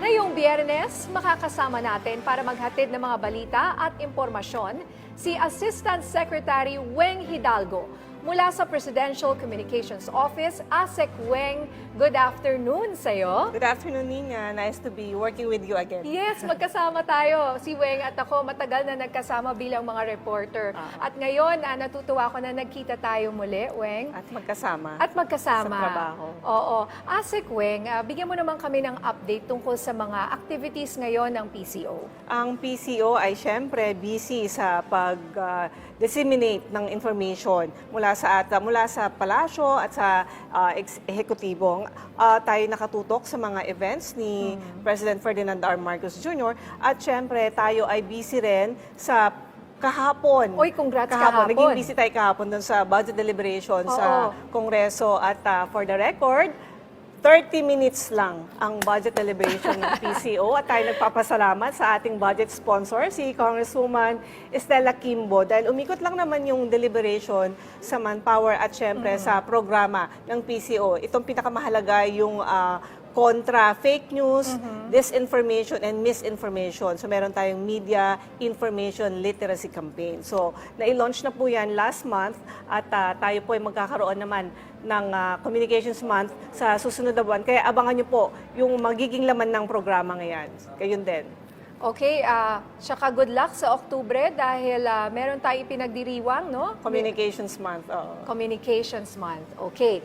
Ngayong Biyernes, makakasama natin para maghatid ng mga balita at impormasyon si Assistant Secretary Weng Hidalgo mula sa Presidential Communications Office. ASEC Weng, good afternoon sa'yo. Good afternoon, Nina. Nice to be working with you again. Yes, magkasama tayo. Si Weng at ako matagal na nagkasama bilang mga reporter. At ngayon, natutuwa ako na nagkita tayo muli, Weng. At magkasama. At magkasama. Sa trabaho. Oo. ASEC Weng, bigyan mo naman kami ng update tungkol sa mga activities ngayon ng PCO. Ang PCO ay syempre busy sa pag-disseminate ng information mula sa palasyo at sa ehekutibo. Tayo nakatutok sa mga events ni President Ferdinand R. Marcos Jr. At syempre tayo ay busy rin sa kahapon. Oy, congrats kahapon. Naging busy tayo kahapon dun sa budget deliberation sa Kongreso. At for the record, 30 minutes lang ang budget deliberation ng PCO at tayo nagpapasalamat sa ating budget sponsor, si Congresswoman Estela Quimbo, dahil umikot lang naman yung deliberation sa manpower at syempre sa programa ng PCO. Itong pinakamahalaga yung kontra fake news, disinformation, and misinformation. So meron tayong media information literacy campaign. So na-launch na po yan last month at tayo po ay magkakaroon naman ng Communications Month sa susunod na buwan. Kaya abangan nyo po yung magiging laman ng programa ngayon. Gayun din. Okay, tsaka good luck sa Oktubre dahil meron tayo ipinagdiriwang, no? Communications Month. Communications Month. Okay.